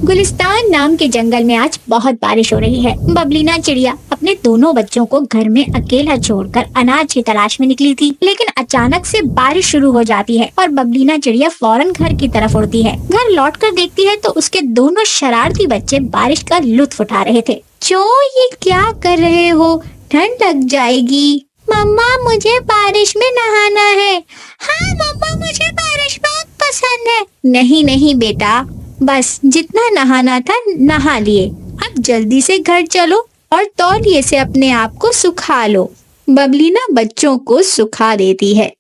गुलिस्तान नाम के जंगल में आज बहुत बारिश हो रही है। बबलीना चिड़िया अपने दोनों बच्चों को घर में अकेला छोड़कर अनाज की तलाश में निकली थी, लेकिन अचानक से बारिश शुरू हो जाती है और बबलीना चिड़िया फौरन घर की तरफ उड़ती है। घर लौटकर देखती है तो उसके दोनों शरारती बच्चे बारिश का लुत्फ उठा रहे थे। जो ये क्या कर रहे हो, ठंड लग जाएगी। मम्मा मुझे बारिश में नहाना है। हाँ मम्मा मुझे बारिश बहुत पसंद है। नहीं नहीं बेटा, बस जितना नहाना था नहा लिए, अब जल्दी से घर चलो और तौलिए से अपने आप को सुखा लो। बबलीना बच्चों को सुखा देती है।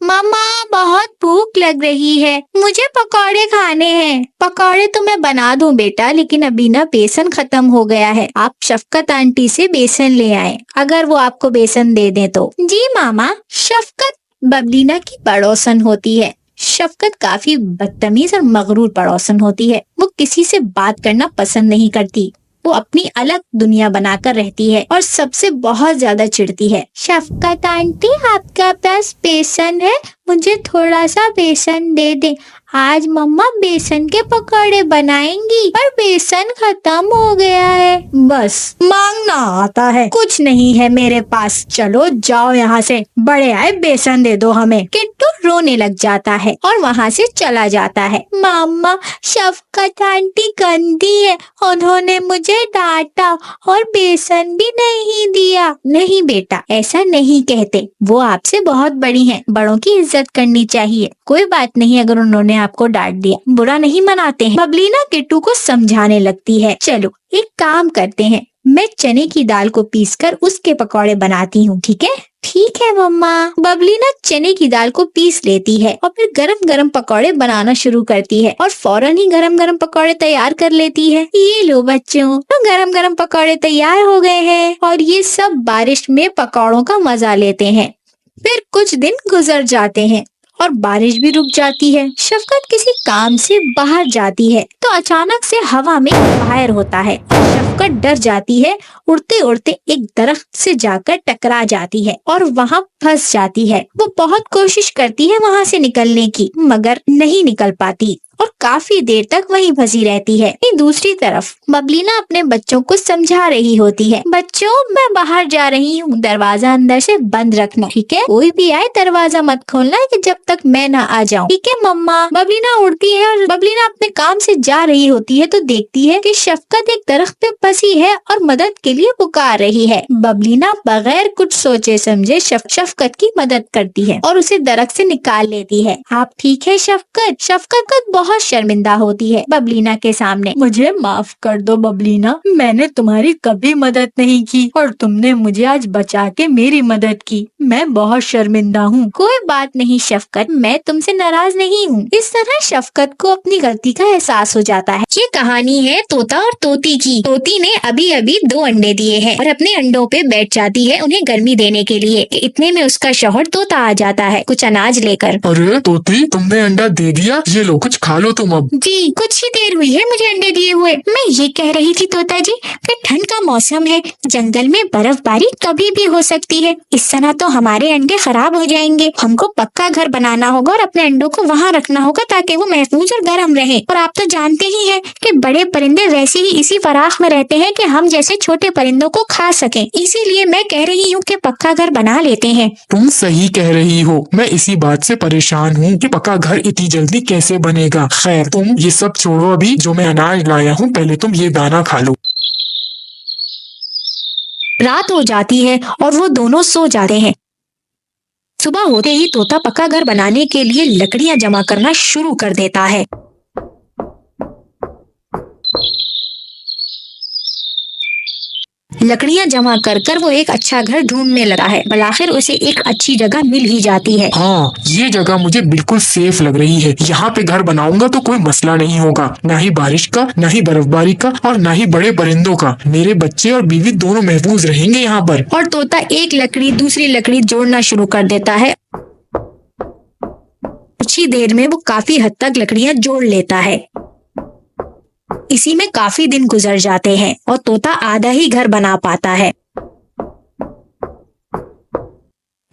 मम्मा बहुत भूख लग रही है, मुझे पकौड़े खाने हैं। पकौड़े तो मैं बना दूं बेटा, लेकिन अभी ना बेसन खत्म हो गया है। आप शफकत आंटी से बेसन ले आए, अगर वो आपको बेसन दे दें तो। जी मामा। शफकत बबलीना की पड़ोसन होती है। शफकत काफी बदतमीज और मगरूर पड़ोसन होती है। वो किसी से बात करना पसंद नहीं करती। वो अपनी अलग दुनिया बनाकर रहती है और सबसे बहुत ज्यादा चिढ़ती है। शफकत आंटी आपका पास बेसन है, मुझे थोड़ा सा बेसन दे दे। आज मम्मा बेसन के पकौड़े बनाएंगी पर बेसन खत्म हो गया है। बस मांगना आता है, कुछ नहीं है मेरे पास। चलो जाओ यहाँ से, बड़े आए बेसन दे दो हमें। किट्टू रोने लग जाता है और वहाँ से चला जाता है। मम्मा शफकत आंटी गंदी है, उन्होंने मुझे डांटा और बेसन भी नहीं दिया। नहीं बेटा, ऐसा नहीं कहते, वो आपसे बहुत बड़ी हैं, बड़ों की इज्जत करनी चाहिए। कोई बात नहीं अगर उन्होंने आपको डांट दिया, बुरा नहीं मनाते हैं। बबलीना किट्टू को समझाने लगती है। चलो एक काम करते हैं, मैं चने की दाल को पीसकर उसके पकौड़े बनाती हूँ, ठीक है? ठीक है मम्मा। बबलीना चने की दाल को पीस लेती है और फिर गरम गरम पकौड़े बनाना शुरू करती है और फौरन ही गरम गरम पकौड़े तैयार कर लेती है। ये लो बच्चों, तो गरम गरम पकौड़े तैयार हो गए हैं और ये सब बारिश में पकौड़ों का मजा लेते हैं। फिर कुछ दिन गुजर जाते हैं और बारिश भी रुक जाती है। शफकत किसी काम से बाहर जाती है तो अचानक से हवा में फायर होता है। शफकत डर जाती है, उड़ते उड़ते एक दरख्त से जाकर टकरा जाती है और वहाँ फंस जाती है। वो बहुत कोशिश करती है वहाँ से निकलने की, मगर नहीं निकल पाती और काफी देर तक वहीं फंसी रहती है। दूसरी तरफ बबलीना अपने बच्चों को समझा रही होती है। बच्चों मैं बाहर जा रही हूँ, दरवाजा अंदर से बंद रखना, ठीक है? कोई भी आए दरवाजा मत खोलना कि जब तक मैं ना आ जाऊँ, ठीक है मम्मा? बबलीना उड़ती है और बबलीना अपने काम से जा रही होती है तो देखती है कि शफकत एक दरख्त पे फंसी है और मदद के लिए पुकार रही है। बबलीना बगैर कुछ सोचे समझे शफकत की मदद करती है और उसे दरख्त से निकाल लेती है। आप ठीक है शफकत? शफकत बहुत शर्मिंदा होती है बबलीना के सामने। मुझे माफ कर दो बबलीना, मैंने तुम्हारी कभी मदद नहीं की और तुमने मुझे आज बचा के मेरी मदद की। मैं बहुत शर्मिंदा हूँ। कोई बात नहीं शफकत, मैं तुमसे नाराज नहीं हूँ। इस तरह शफकत को अपनी गलती का एहसास हो जाता है। ये कहानी है तोता और तोती की। तोती ने अभी अभी 2 अंडे दिए हैं और अपने अंडों पे बैठ जाती है उन्हें गर्मी देने के लिए। इतने में उसका शौहर तोता आ जाता है कुछ अनाज लेकर। अरे तोती, तुमने अंडा दे दिया, ये लो कुछ खा लो तुम अब। जी कुछ ही देर हुई है मुझे अंडे दिए हुए। मैं ये कह रही थी तोता जी, कि ठंड का मौसम है, जंगल में बर्फबारी कभी भी हो सकती है। इस तरह तो हमारे अंडे खराब हो जाएंगे। हमको पक्का घर बनाना होगा और अपने अंडों को वहाँ रखना होगा ताकि वो महफूज और गर्म रहे। और आप तो जानते ही हैं कि बड़े परिंदे वैसे ही इसी फराख में रहते हैं कि हम जैसे छोटे परिंदों को खा सकें। इसीलिए मैं कह रही हूँ कि पक्का घर बना लेते हैं। तुम सही कह रही हो, मैं इसी बात से परेशान हूँ कि पक्का घर इतनी जल्दी कैसे बनेगा। खैर तुम ये सब छोड़ो, अभी जो मैं अनाज लाया हूँ पहले तुम ये दाना खा लो। रात हो जाती है और वो दोनों सो जाते हैं। सुबह होते ही तोता पक्का घर बनाने के लिए लकड़ियां जमा करना शुरू कर देता है। लकड़ियां जमा कर कर वो एक अच्छा घर ढूंढने लगा है। आखिर उसे एक अच्छी जगह मिल ही जाती है। हाँ, ये जगह मुझे बिल्कुल सेफ लग रही है। यहाँ पे घर बनाऊंगा तो कोई मसला नहीं होगा, ना ही बारिश का, ना ही बर्फबारी का और ना ही बड़े परिंदों का। मेरे बच्चे और बीवी दोनों महफूज रहेंगे यहाँ पर। और तोता एक लकड़ी दूसरी लकड़ी जोड़ना शुरू कर देता है। कुछ ही देर में वो काफी हद तक लकड़ियां जोड़ लेता है। इसी में काफी दिन गुजर जाते हैं और तोता आधा ही घर बना पाता है।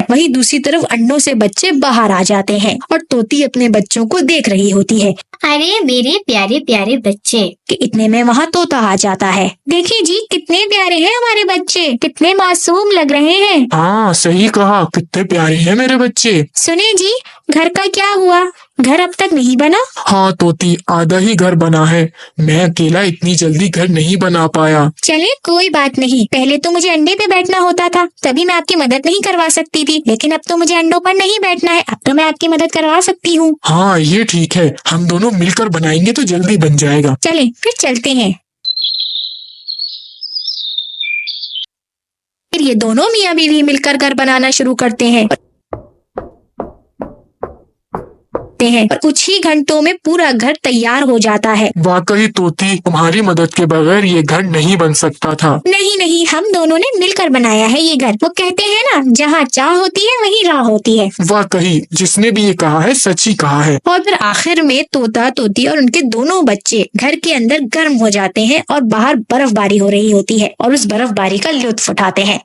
वहीं दूसरी तरफ अंडों से बच्चे बाहर आ जाते हैं और तोती अपने बच्चों को देख रही होती है अरे मेरे प्यारे प्यारे बच्चे, कि इतने में वहाँ तोता आ जाता है। देखिए जी कितने प्यारे हैं हमारे बच्चे, कितने मासूम लग रहे हैं। हाँ सही कहा, कितने प्यारे हैं मेरे बच्चे। सुने जी, घर का क्या हुआ? घर अब तक नहीं बना? हाँ तोती, आधा ही घर बना है। मैं अकेला इतनी जल्दी घर नहीं बना पाया। चले कोई बात नहीं, पहले तो मुझे अंडे पे बैठना होता था, तभी मैं आपकी मदद नहीं करवा सकती थी, लेकिन अब तो मुझे अंडों पर नहीं बैठना है, अब तो मैं आपकी मदद करवा सकती हूँ। हाँ ये ठीक है, हम दोनों मिलकर बनाएंगे तो जल्दी बन जाएगा। चले फिर चलते हैं। फिर ये दोनों मियाँ बीवी मिलकर घर बनाना शुरू करते हैं और कुछ ही घंटों में पूरा घर तैयार हो जाता है। वाकई तोती, तुम्हारी मदद के बगैर ये घर नहीं बन सकता था। नहीं नहीं, हम दोनों ने मिलकर बनाया है ये घर। वो कहते हैं ना, जहाँ चाह होती है वहीं राह होती है। वाकई जिसने भी ये कहा है सच ही कहा है। और फिर आखिर में तोता तोती और उनके दोनों बच्चे घर के अंदर गर्म हो जाते हैं और बाहर बर्फबारी हो रही होती है और उस बर्फबारी का लुत्फ उठाते हैं।